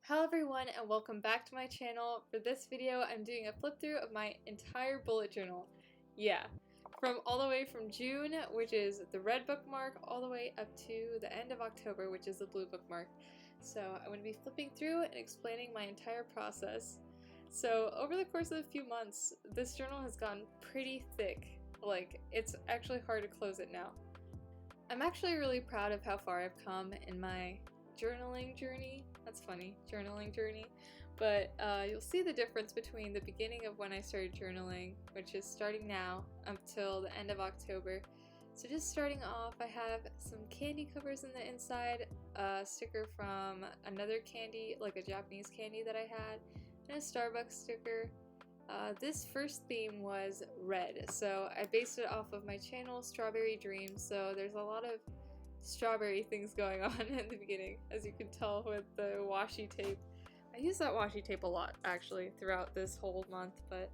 Hello everyone and welcome back to my channel. For this video I'm doing a flip through of my entire bullet journal. Yeah, from all the way from June, which is the red bookmark, all the way up to the end of October, which is the blue bookmark. So I'm going to be flipping through and explaining my entire process. So over the course of a few months, this journal has gotten pretty thick. Like, it's actually hard to close it now. I'm actually really proud of how far I've come in my journaling journey. That's funny, journaling journey. But you'll see the difference between the beginning of when I started journaling, which is starting now, until the end of October. So just starting off, I have some candy covers in the inside, a sticker from another candy, like a Japanese candy that I had, and a Starbucks sticker. This first theme was red, so I based it off of my channel, Strawberry Dreams, so there's a lot of strawberry things going on at the beginning, as you can tell with the washi tape. I use that washi tape a lot, actually, throughout this whole month, but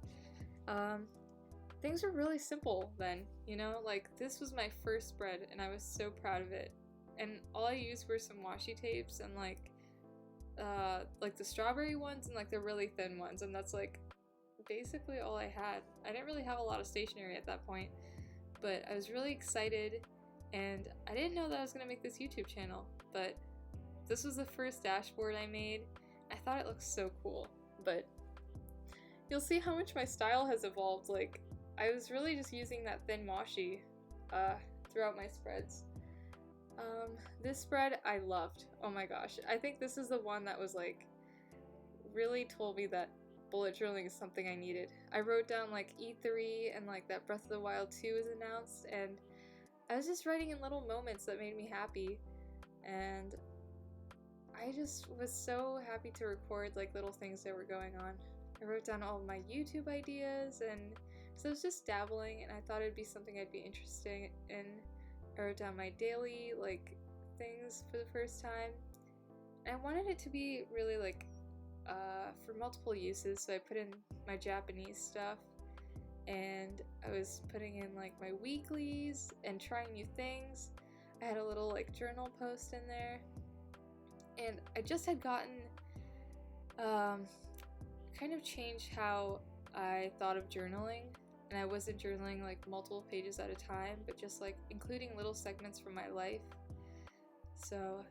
things were really simple then, you know? Like, this was my first spread, and I was so proud of it. And all I used were some washi tapes and, like the strawberry ones and, like, the really thin ones, and that's, like, basically all I had. I didn't really have a lot of stationery at that point, but I was really excited. And I didn't know that I was going to make this YouTube channel, but this was the first dashboard I made. I thought it looked so cool, but you'll see how much my style has evolved. Like, I was really just using that thin washi throughout my spreads. This spread I loved. Oh my gosh. I think this is the one that was like, really told me that bullet journaling is something I needed. I wrote down like E3 and like that Breath of the Wild 2 was announced, and I was just writing in little moments that made me happy, and I just was so happy to record like little things that were going on. I wrote down all of my YouTube ideas, and so I was just dabbling, and I thought it'd be something I'd be interested in. I wrote down my daily like things for the first time, and I wanted it to be really like for multiple uses, so I put in my Japanese stuff. And I was putting in like my weeklies and trying new things. I had a little like journal post in there, and I just had gotten kind of changed how I thought of journaling, and I wasn't journaling like multiple pages at a time, but just like including little segments from my life. So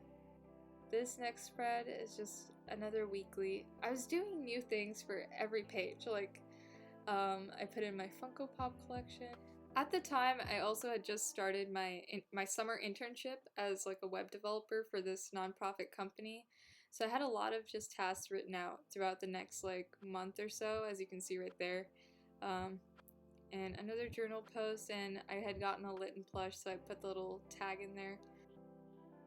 this next spread is just another weekly. I was doing new things for every page, like I put in my Funko Pop collection. At the time, I also had just started my summer internship as like a web developer for this nonprofit company. So I had a lot of just tasks written out throughout the next like month or so, as you can see right there. And another journal post, and I had gotten a Litten plush, so I put the little tag in there.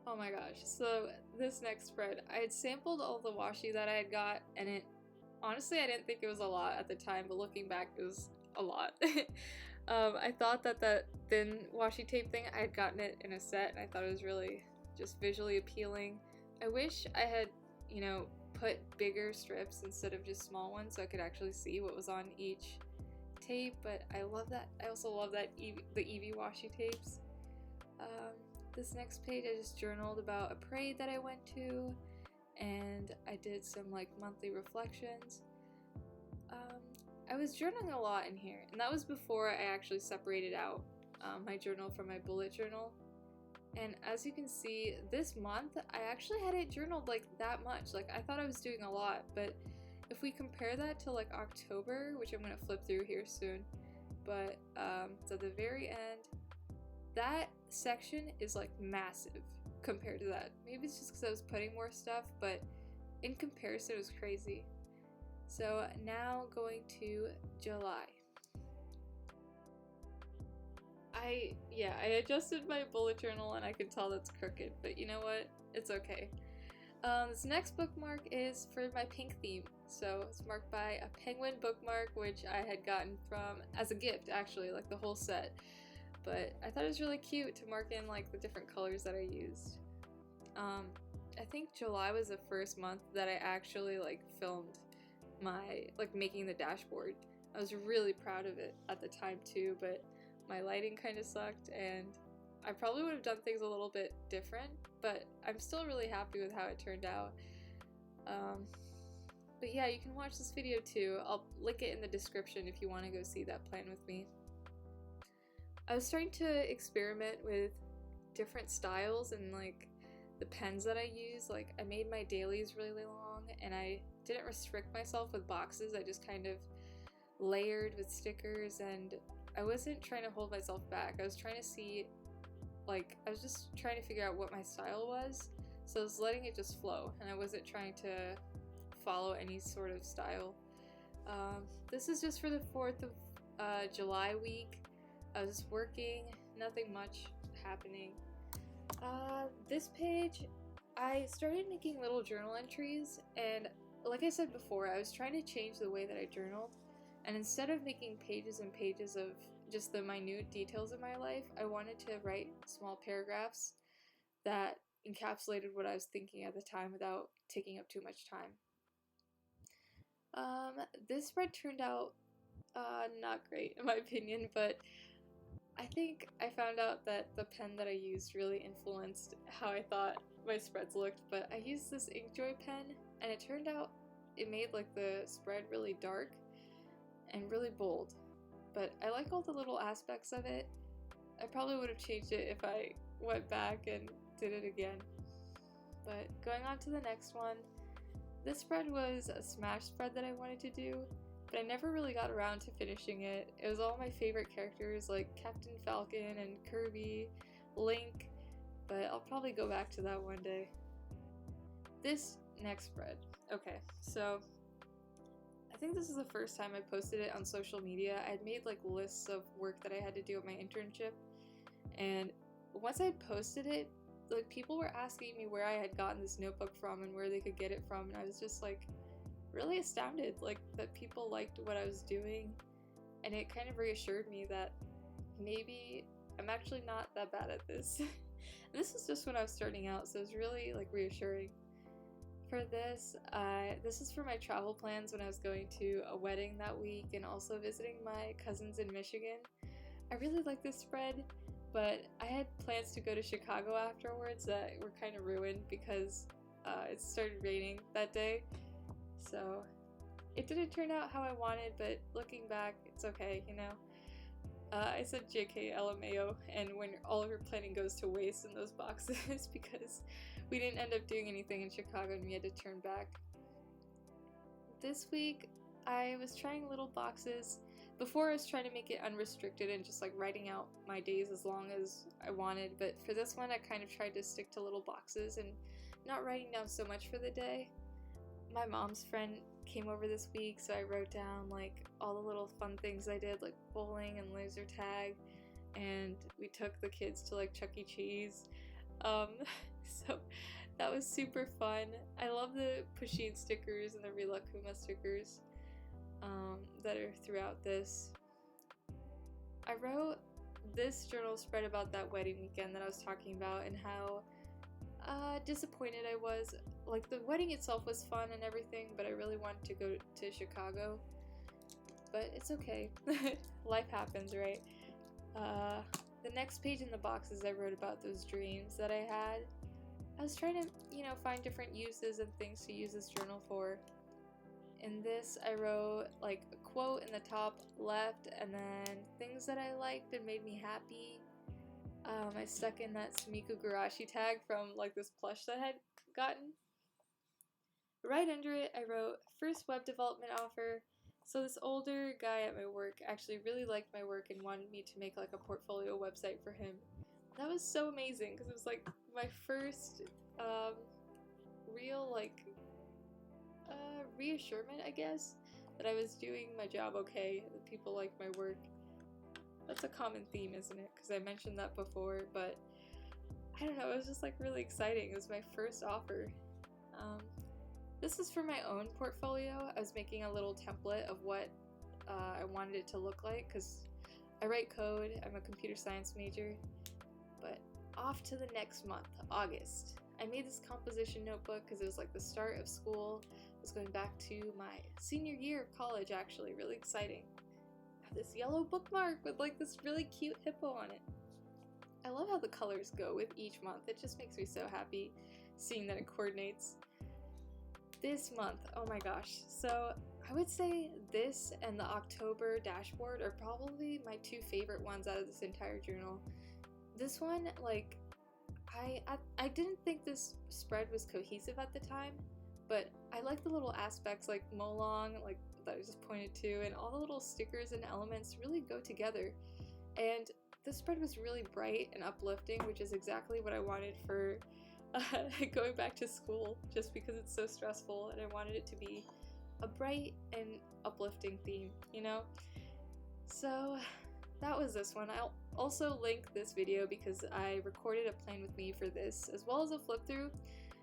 Oh my gosh, so this next spread, I had sampled all the washi that I had got, and honestly, I didn't think it was a lot at the time, but looking back, it was a lot. I thought that thin washi tape thing, I had gotten it in a set, and I thought it was really just visually appealing. I wish I had, you know, put bigger strips instead of just small ones so I could actually see what was on each tape, but I love that. I also love that the Eevee washi tapes. This next page, I just journaled about a parade that I went to, and I did some like monthly reflections. I was journaling a lot in here, and that was before I actually separated out my journal from my bullet journal. And as you can see, this month I actually hadn't journaled like that much. Like, I thought I was doing a lot, but if we compare that to like October, which I'm going to flip through here soon, but so the very end, that section is like massive compared to that. Maybe it's just because I was putting more stuff, but in comparison it was crazy. So now going to July. I adjusted my bullet journal and I can tell that's crooked, but you know what? It's okay. This next bookmark is for my pink theme. So it's marked by a penguin bookmark, which I had gotten from as a gift, actually, like the whole set. But I thought it was really cute to mark in like the different colors that I used. I think July was the first month that I actually like filmed my like making the dashboard. I was really proud of it at the time too, but my lighting kind of sucked, and I probably would have done things a little bit different, but I'm still really happy with how it turned out. But yeah, you can watch this video too. I'll link it in the description if you want to go see that plan with me. I was starting to experiment with different styles and like the pens that I use. Like I made my dailies really long and I didn't restrict myself with boxes. I just kind of layered with stickers, and I wasn't trying to hold myself back. I was trying to see, like, I was just trying to figure out what my style was. So I was letting it just flow and I wasn't trying to follow any sort of style. This is just for the 4th of July week. I was working, nothing much happening. This page, I started making little journal entries, and like I said before, I was trying to change the way that I journaled, and instead of making pages and pages of just the minute details of my life, I wanted to write small paragraphs that encapsulated what I was thinking at the time without taking up too much time. This spread turned out not great in my opinion, but I think I found out that the pen that I used really influenced how I thought my spreads looked. But I used this Inkjoy pen, and it turned out it made like the spread really dark and really bold. But I like all the little aspects of it. I probably would have changed it if I went back and did it again. But going on to the next one, this spread was a Smash spread that I wanted to do, but I never really got around to finishing it. It was all my favorite characters like Captain Falcon and Kirby, Link, but I'll probably go back to that one day. This next spread. Okay, so I think this is the first time I posted it on social media. I had made like lists of work that I had to do at my internship, and once I posted it, like people were asking me where I had gotten this notebook from and where they could get it from, and I was just like really astounded, like that people liked what I was doing, and it kind of reassured me that maybe I'm actually not that bad at this. And this was just when I was starting out, so it was really like reassuring. For this, this is for my travel plans when I was going to a wedding that week and also visiting my cousins in Michigan. I really like this spread, but I had plans to go to Chicago afterwards that were kind of ruined because it started raining that day. So it didn't turn out how I wanted, but looking back, it's okay, you know? I said JK LMAO, and when all of your planning goes to waste in those boxes because we didn't end up doing anything in Chicago and we had to turn back. This week, I was trying little boxes. Before I was trying to make it unrestricted and just like writing out my days as long as I wanted, but for this one I kind of tried to stick to little boxes and not writing down so much for the day. My mom's friend came over this week, so I wrote down like all the little fun things I did, like bowling and laser tag, and we took the kids to like Chuck E. Cheese. So that was super fun. I love the Pusheen stickers and the Rilakuma stickers that are throughout this. I wrote this journal spread about that wedding weekend that I was talking about and how disappointed I was. Like, the wedding itself was fun and everything, but I really wanted to go to Chicago. But it's okay. Life happens, right? The next page in the boxes I wrote about those dreams that I had. I was trying to, you know, find different uses and things to use this journal for. In this, I wrote like a quote in the top left and then things that I liked and made me happy. I stuck in that Sumiku Garashi tag from like this plush that I had gotten. Right under it, I wrote first web development offer. So this older guy at my work actually really liked my work and wanted me to make like a portfolio website for him. That was so amazing because it was like my first real like reassurance, I guess, that I was doing my job okay, that people liked my work. That's a common theme, isn't it? Because I mentioned that before, but I don't know, it was just like really exciting. It was my first offer. This is for my own portfolio. I was making a little template of what I wanted it to look like because I write code, I'm a computer science major. But off to the next month, August. I made this composition notebook because it was like the start of school. I was going back to my senior year of college, actually, really exciting. I have this yellow bookmark with like this really cute hippo on it. I love how the colors go with each month. It just makes me so happy seeing that it coordinates. this month, oh my gosh. So I would say this and the October dashboard are probably my two favorite ones out of this entire journal. This one, like, I didn't think this spread was cohesive at the time, but I like the little aspects like Molong, like that I just pointed to, and all the little stickers and elements really go together. And this spread was really bright and uplifting, which is exactly what I wanted for going back to school, just because it's so stressful and I wanted it to be a bright and uplifting theme, you know? So that was this one. I'll also link this video because I recorded a plan with me for this, as well as a flip through,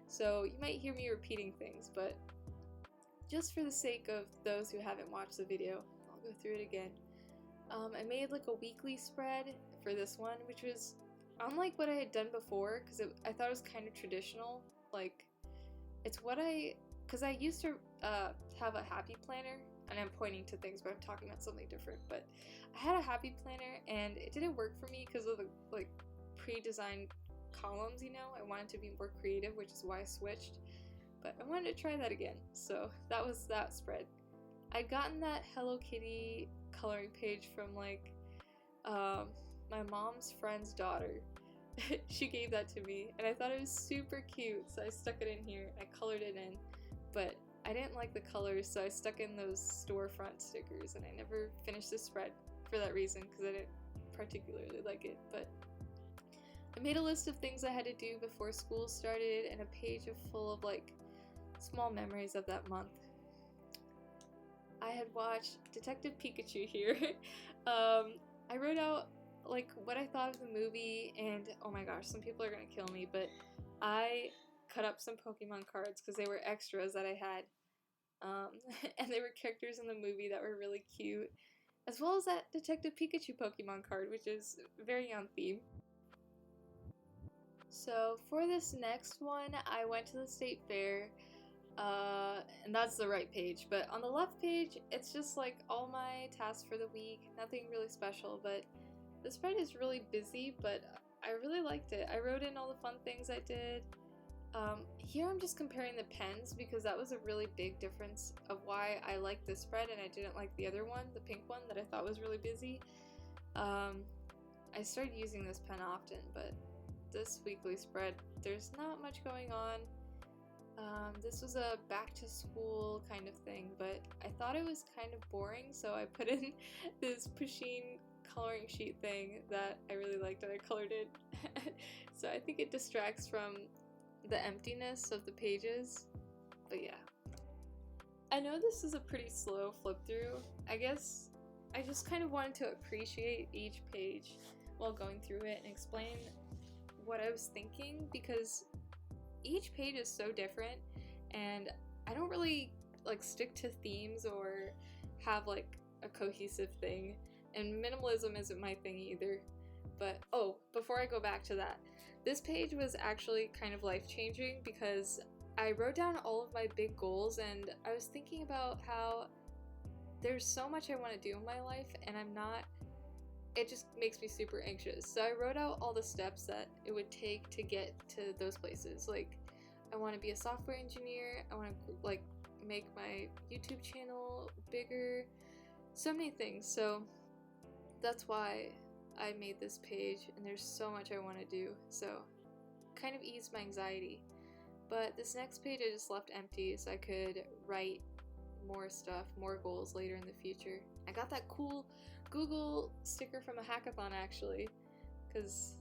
so you might hear me repeating things, but just for the sake of those who haven't watched the video, I'll go through it again. I made like a weekly spread for this one, which was unlike what I had done before, because I thought it was kind of traditional. Like, it's what because I used to have a happy planner, and I'm pointing to things, but I'm talking about something different, but I had a happy planner, and it didn't work for me because of the, like, pre-designed columns, you know? I wanted to be more creative, which is why I switched, but I wanted to try that again, so that was that spread. I'd gotten that Hello Kitty coloring page from, like, my mom's friend's daughter. She gave that to me, and I thought it was super cute, so I stuck it in here, and I colored it in, but I didn't like the colors, so I stuck in those storefront stickers, and I never finished this spread for that reason, because I didn't particularly like it. But I made a list of things I had to do before school started, and a page full of, like, small memories of that month. I had watched Detective Pikachu here. I wrote out, like, what I thought of the movie, and oh my gosh, some people are gonna kill me, but I cut up some Pokemon cards because they were extras that I had, and they were characters in the movie that were really cute, as well as that Detective Pikachu Pokemon card, which is very on theme. So for this next one, I went to the state fair, and that's the right page, but on the left page, it's just like all my tasks for the week, nothing really special, but the spread is really busy, but I really liked it. I wrote in all the fun things I did. Here I'm just comparing the pens because that was a really big difference of why I liked this spread and I didn't like the other one, the pink one that I thought was really busy. I started using this pen often, but this weekly spread, there's not much going on. This was a back to school kind of thing, but I thought it was kind of boring, so I put in this Pusheen coloring sheet thing that I really liked and I colored it. So I think it distracts from the emptiness of the pages, but yeah. I know this is a pretty slow flip through. I guess I just kind of wanted to appreciate each page while going through it and explain what I was thinking, because each page is so different and I don't really like stick to themes or have like a cohesive thing, and minimalism isn't my thing either. But oh, before I go back to that, this page was actually kind of life-changing because I wrote down all of my big goals and I was thinking about how there's so much I want to do in my life and it just makes me super anxious. So I wrote out all the steps that it would take to get to those places. Like, I want to be a software engineer, I want to like make my YouTube channel bigger, so many things. So that's why I made this page, and there's so much I want to do, so kind of eased my anxiety. But this next page I just left empty so I could write more stuff, more goals later in the future. I got that cool Google sticker from a hackathon actually, because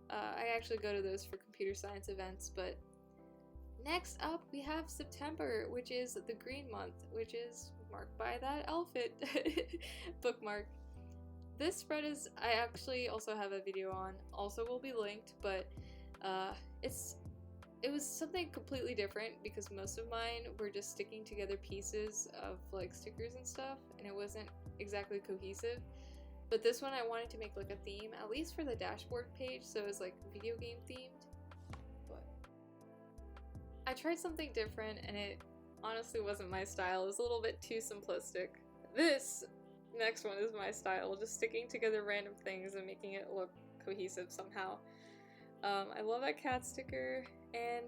I actually go to those for computer science events. But next up we have September, which is the green month, which is marked by that outfit bookmark. This spread is, I actually also have a video on, also will be linked, but it was something completely different because most of mine were just sticking together pieces of like stickers and stuff, and it wasn't exactly cohesive. But this one I wanted to make like a theme, at least for the dashboard page, so it was like video game themed. But I tried something different and it honestly wasn't my style. It was a little bit too simplistic. This next one is my style, just sticking together random things and making it look cohesive somehow. I love that cat sticker, and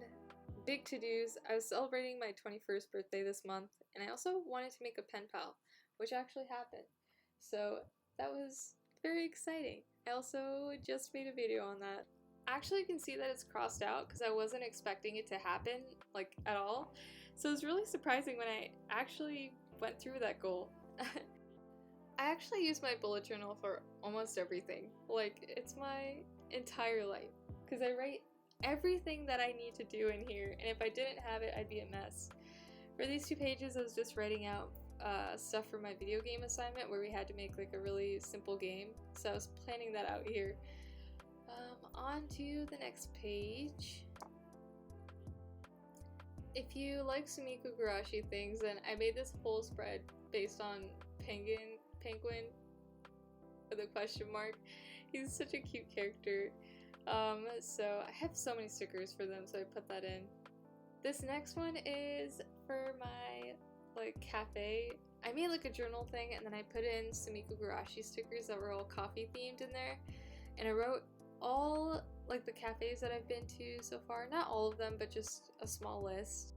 big to-dos. I was celebrating my 21st birthday this month, and I also wanted to make a pen pal, which actually happened. So that was very exciting. I also just made a video on that. Actually, you can see that it's crossed out because I wasn't expecting it to happen, like, at all. So it was really surprising when I actually went through that goal. I actually use my bullet journal for almost everything. Like, it's my entire life. Because I write everything that I need to do in here, and if I didn't have it, I'd be a mess. For these 2 pages, I was just writing out stuff for my video game assignment where we had to make like a really simple game. So I was planning that out here. On to the next page. If you like Sumiko Gurashi things, then I made this whole spread based on Penguin with a question mark. He's such a cute character. So I have so many stickers for them, so I put that in. This next one is for my like cafe. I made like a journal thing, and then I put in Sumiko Gurashi stickers that were all coffee themed in there, and I wrote all like the cafes that I've been to so far. Not all of them, but just a small list.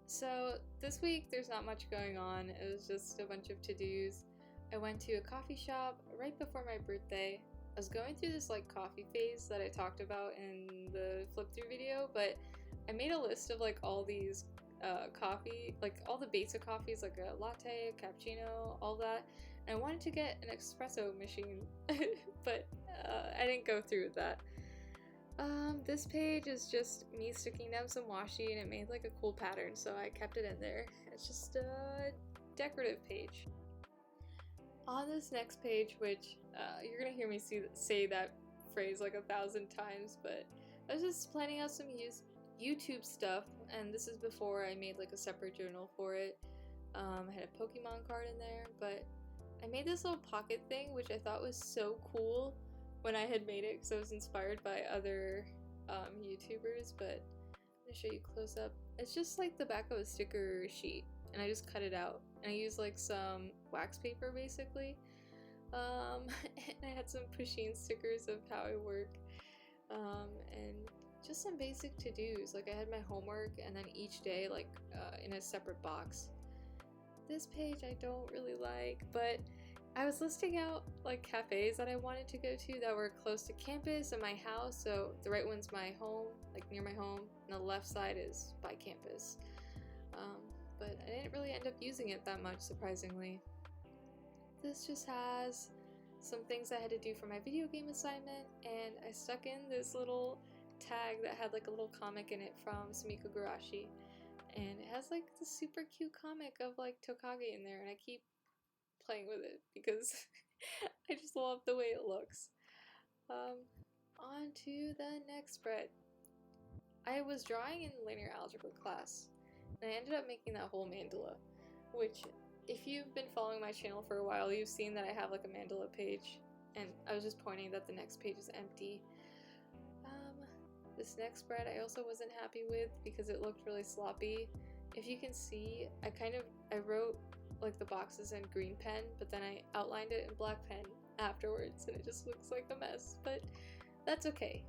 So this week there's not much going on. It was just a bunch of to-dos. I went to a coffee shop right before my birthday. I was going through this like coffee phase that I talked about in the flip through video, but I made a list of like all these coffee, like all the basic coffees, like a latte, a cappuccino, all that. And I wanted to get an espresso machine, but I didn't go through with that. This page is just me sticking down some washi, and it made like a cool pattern, so I kept it in there. It's just a decorative page. On this next page, which you're gonna hear me say that phrase like 1,000 times, but I was just planning out some YouTube stuff, and this is before I made like a separate journal for it. I had a Pokemon card in there, but I made this little pocket thing, which I thought was so cool when I had made it because I was inspired by other YouTubers, but I'm gonna show you close up. It's just like the back of a sticker sheet, and I just cut it out, and I used like some wax paper basically, and I had some pushing stickers of how I work, and just some basic to-dos. Like I had my homework, and then each day like in a separate box. This page I don't really like, but I was listing out like cafes that I wanted to go to that were close to campus and my house. So the right one's my home, like near my home, and the left side is by campus. But I didn't really end up using it that much, surprisingly. This just has some things I had to do for my video game assignment, and I stuck in this little tag that had like a little comic in it from Sumiko Gurashi, and it has like the super cute comic of like Tokage in there, and I keep playing with it because I just love the way it looks. On to the next spread. I was drawing in linear algebra class, and I ended up making that whole mandala, which if you've been following my channel for a while, you've seen that I have like a mandala page, and I was just pointing that the next page is empty. This next spread I also wasn't happy with because it looked really sloppy. If you can see, I wrote like the boxes in green pen, but then I outlined it in black pen afterwards, and it just looks like a mess, but that's okay.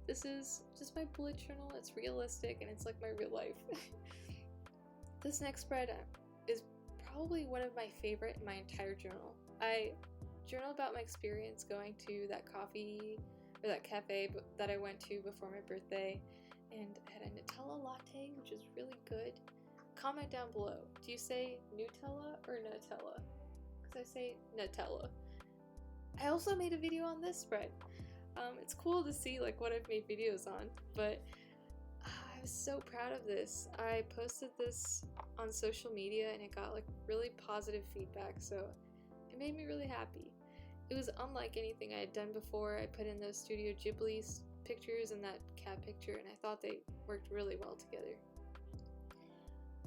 This is just my bullet journal. It's realistic, and it's like my real life. This next spread is probably one of my favorite in my entire journal. I journal about my experience going to that that cafe that I went to before my birthday, and I had a Nutella latte, which is really good. Comment down below. Do you say Nutella or Nutella? Because I say Nutella. I also made a video on this spread. It's cool to see like what I've made videos on, but I was so proud of this. I posted this on social media, and it got like really positive feedback, so it made me really happy. It was unlike anything I had done before. I put in those Studio Ghibli pictures and that cat picture, and I thought they worked really well together.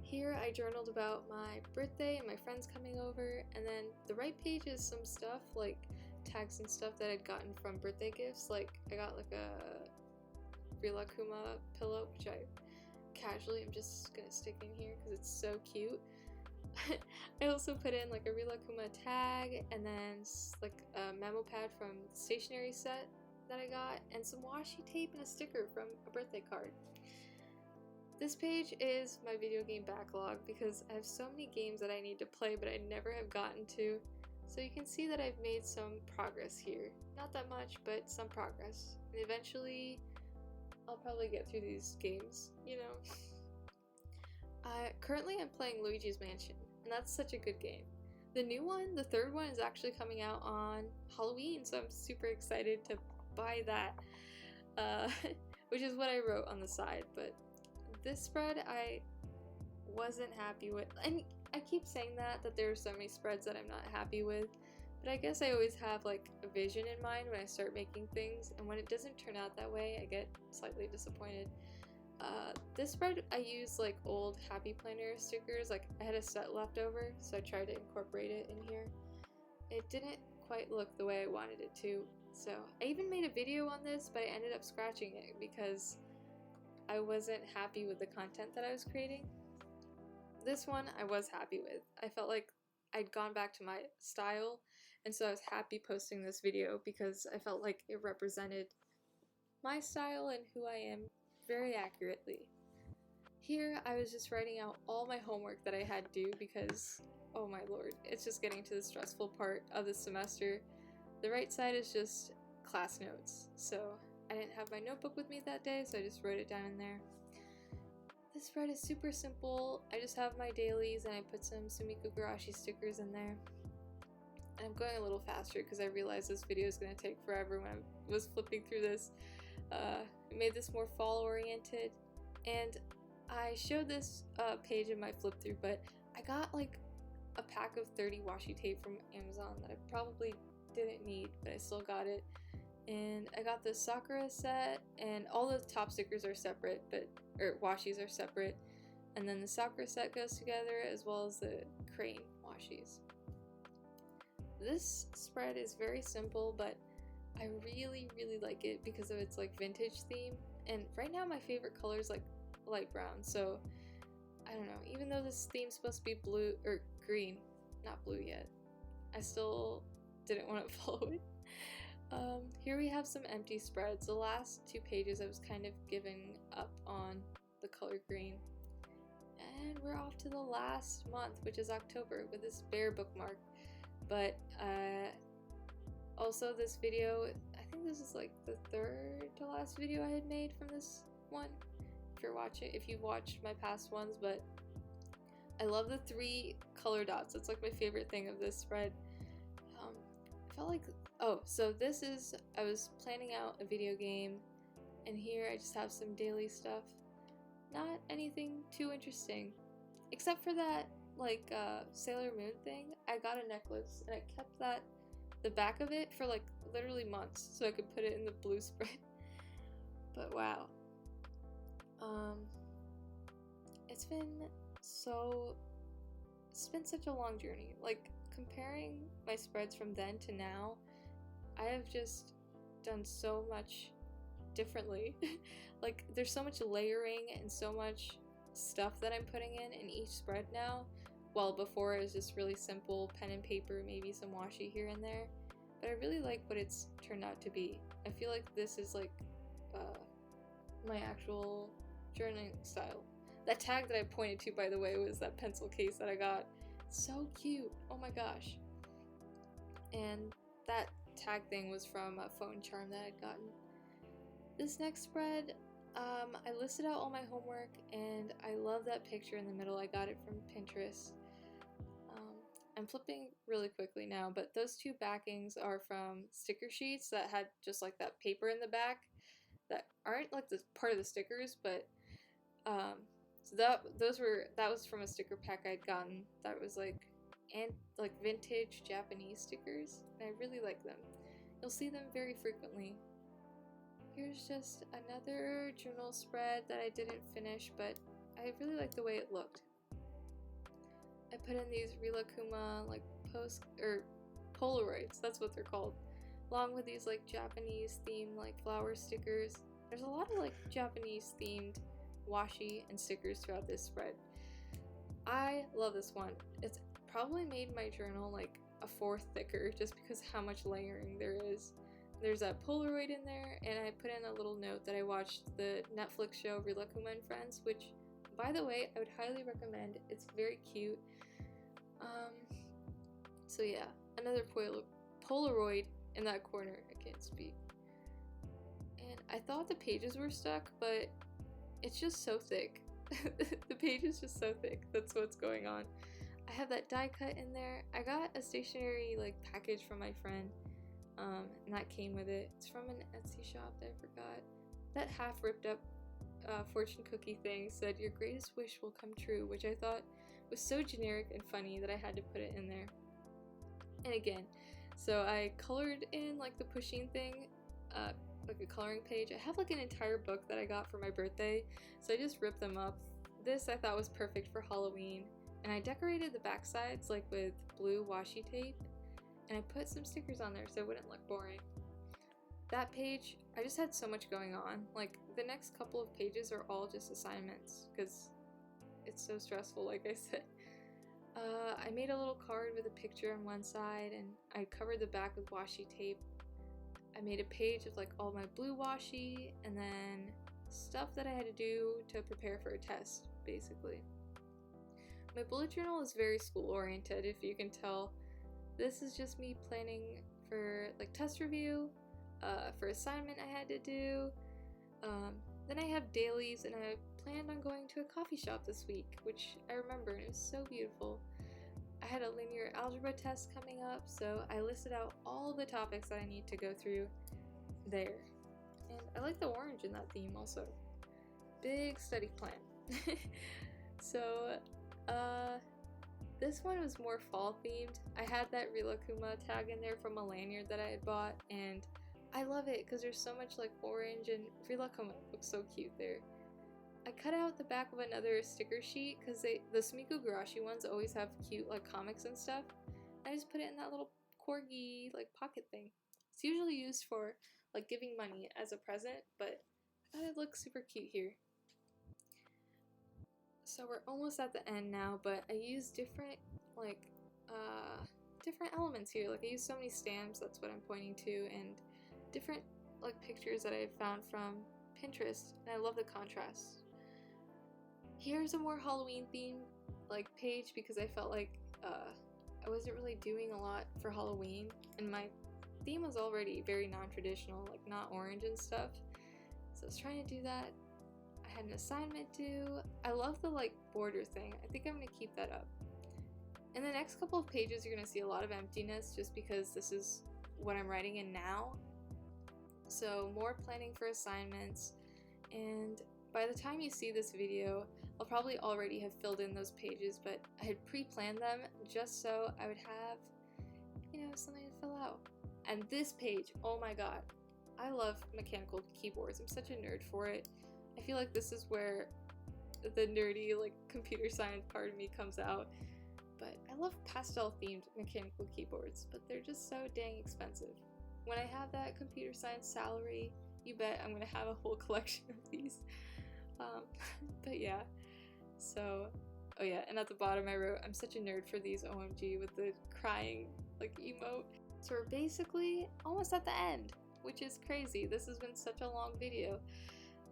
Here I journaled about my birthday and my friends coming over, and then the right page is some stuff like tags and stuff that I'd gotten from birthday gifts. Like I got like a Rilakuma pillow, which I casually am just gonna stick in here because it's so cute. I also put in like a Rilakuma tag, and then like a memo pad from the stationery set that I got, and some washi tape and a sticker from a birthday card. This page is my video game backlog because I have so many games that I need to play but I never have gotten to. So you can see that I've made some progress here. Not that much, but some progress. And eventually, I'll probably get through these games, you know. Currently I'm playing Luigi's Mansion, and that's such a good game. The new one, the third one, is actually coming out on Halloween, so I'm super excited to buy that. Which is what I wrote on the side, but this spread I wasn't happy with. And I keep saying that there are so many spreads that I'm not happy with, but I guess I always have like a vision in mind when I start making things, and when it doesn't turn out that way, I get slightly disappointed. This spread I used like old Happy Planner stickers, like I had a set left over, so I tried to incorporate it in here. It didn't quite look the way I wanted it to, so I even made a video on this, but I ended up scratching it because I wasn't happy with the content that I was creating. This one I was happy with. I felt like I'd gone back to my style, and so I was happy posting this video because I felt like it represented my style and who I am very accurately. Here I was just writing out all my homework that I had due because, oh my lord, it's just getting to the stressful part of the semester. The right side is just class notes, so I didn't have my notebook with me that day, so I just wrote it down in there. This spread is super simple. I just have my dailies and I put some Sumiko Gurashi stickers in there. And I'm going a little faster because I realized this video is going to take forever when I was flipping through this. I made this more fall oriented, and I showed this page in my flip through, but I got like a pack of 30 washi tape from Amazon that I probably didn't need, but I still got it. And I got the Sakura set, and all the top stickers are separate, or washis are separate, and then the Sakura set goes together as well as the crane washis. This spread is very simple, but I really like it because of its like vintage theme, and right now my favorite color is like light brown, so I don't know, even though this theme's supposed to be blue or green, not blue yet, I still didn't want to follow it. Here we have some empty spreads. The last two pages I was kind of giving up on the color green. And we're off to the last month, which is October, with this bear bookmark. But also this video, I think this is like the third to last video I had made from this one, if you've watched my past ones, but I love the 3 color dots. It's like my favorite thing of this spread. I felt like, so this is, I was planning out a video game, and here I just have some daily stuff. Not anything too interesting, except for that like Sailor Moon thing. I got a necklace and I kept the back of it for like literally months so I could put it in the blue spread. But wow, it's been such a long journey. Like, comparing my spreads from then to now, I have just done so much differently. Like, there's so much layering and so much stuff that I'm putting in each spread now, while before it was just really simple pen and paper, maybe some washi here and there. But I really like what it's turned out to be. I feel like this is like my actual journaling style. That tag that I pointed to, by the way, was that pencil case that I got. So cute, oh my gosh. And that tag thing was from a phone charm that I'd gotten. This next spread, I listed out all my homework, and I love that picture in the middle. I got it from Pinterest. I'm flipping really quickly now, but those 2 backings are from sticker sheets that had just like that paper in the back that aren't like the part of the stickers, but so that was from a sticker pack I'd gotten that was like vintage Japanese stickers, and I really like them. You'll see them very frequently. Here's just another journal spread that I didn't finish, but I really like the way it looked. I put in these Rilakuma like Polaroids, that's what they're called, along with these like Japanese themed like flower stickers. There's a lot of like Japanese themed washi and stickers throughout this spread. I love this one. It's probably made my journal like a 4th thicker just because how much layering there is. There's a Polaroid in there, and I put in a little note that I watched the Netflix show Rilakuma and Friends, which by the way, I would highly recommend. It's very cute. So yeah, another Polaroid in that corner. I can't speak. And I thought the pages were stuck, but it's just so thick. The page is just so thick. That's what's going on. I have that die cut in there. I got a stationery like package from my friend, and that came with it. It's from an Etsy shop that I forgot. That half ripped up fortune cookie thing said your greatest wish will come true, which I thought was so generic and funny that I had to put it in there. And again, so I colored in like the pushing thing, like a coloring page. I have like an entire book that I got for my birthday, so I just ripped them up. This I thought was perfect for Halloween, and I decorated the back sides like with blue washi tape, and I put some stickers on there so it wouldn't look boring. That page, I just had so much going on. Like the next couple of pages are all just assignments because it's so stressful, like I said. I made a little card with a picture on one side, and I covered the back with washi tape. I made a page of like all my blue washi, and then stuff that I had to do to prepare for a test, basically. My bullet journal is very school oriented, if you can tell. This is just me planning for like test review, for assignment I had to do. Then I have dailies, and I planned on going to a coffee shop this week, which I remember, and it was so beautiful. I had a linear algebra test coming up, so I listed out all the topics that I need to go through there. And I like the orange in that theme also. Big study plan. So, this one was more fall themed. I had that Rilakuma tag in there from a lanyard that I had bought, and I love it because there's so much like orange, and Rilakuma looks so cute there. I cut out the back of another sticker sheet because the Sumikko Gurashi ones always have cute like comics and stuff. I just put it in that little corgi like pocket thing. It's usually used for like giving money as a present, but I thought it looked super cute here. So we're almost at the end now, but I used different different elements here. Like I used so many stamps, that's what I'm pointing to, and different like pictures that I found from Pinterest, and I love the contrast. Here's a more Halloween themed like page because I felt like I wasn't really doing a lot for Halloween, and my theme was already very non-traditional, like not orange and stuff. So I was trying to do that. I had an assignment due. I love the like border thing. I think I'm gonna keep that up. In the next couple of pages, you're gonna see a lot of emptiness just because this is what I'm writing in now. So more planning for assignments, and by the time you see this video, I'll probably already have filled in those pages, but I had pre-planned them just so I would have, you know, something to fill out. And this page, oh my god, I love mechanical keyboards. I'm such a nerd for it. I feel like this is where the nerdy, like, computer science part of me comes out. But I love pastel-themed mechanical keyboards, but they're just so dang expensive. When I have that computer science salary, you bet I'm gonna have a whole collection of these. But yeah, so, oh yeah, and at the bottom I wrote, I'm such a nerd for these, OMG, with the crying, like, emote. So we're basically almost at the end, which is crazy. This has been such a long video.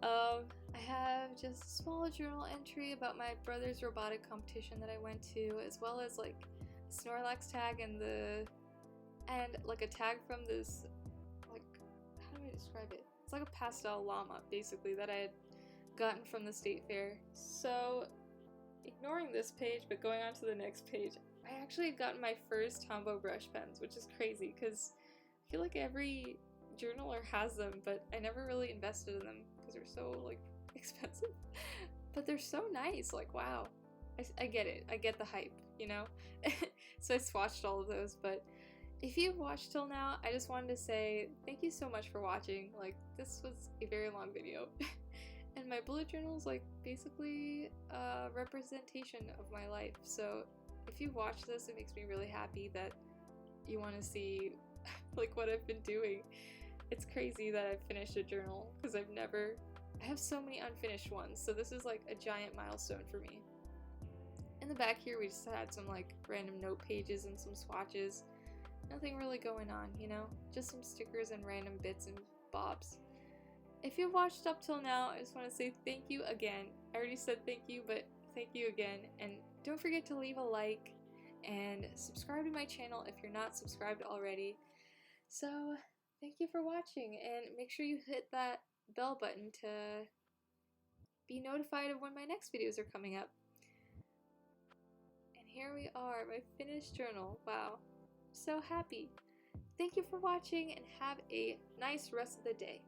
I have just a small journal entry about my brother's robotic competition that I went to, as well as like a Snorlax tag and like a tag from this, like, how do I describe it? It's like a pastel llama, basically, that I had gotten from the state fair. So, ignoring this page, but going on to the next page, I actually had gotten my first Tombow brush pens, which is crazy, because I feel like every journaler has them, but I never really invested in them, because they're so, like, expensive. But they're so nice, like, wow. I get it. I get the hype, you know? So I swatched all of those, but if you've watched till now, I just wanted to say thank you so much for watching. Like, this was a very long video. And my bullet journal is, like, basically a representation of my life. So if you watch this, it makes me really happy that you want to see, like, what I've been doing. It's crazy that I've finished a journal, because I have so many unfinished ones, so this is like a giant milestone for me. In the back here, we just had some like random note pages and some swatches. Nothing really going on, you know? Just some stickers and random bits and bobs. If you've watched up till now, I just want to say thank you again. I already said thank you, but thank you again. And don't forget to leave a like and subscribe to my channel if you're not subscribed already. So thank you for watching, and make sure you hit that bell button to be notified of when my next videos are coming up. And here we are, my finished journal. Wow, I'm so happy. Thank you for watching and have a nice rest of the day.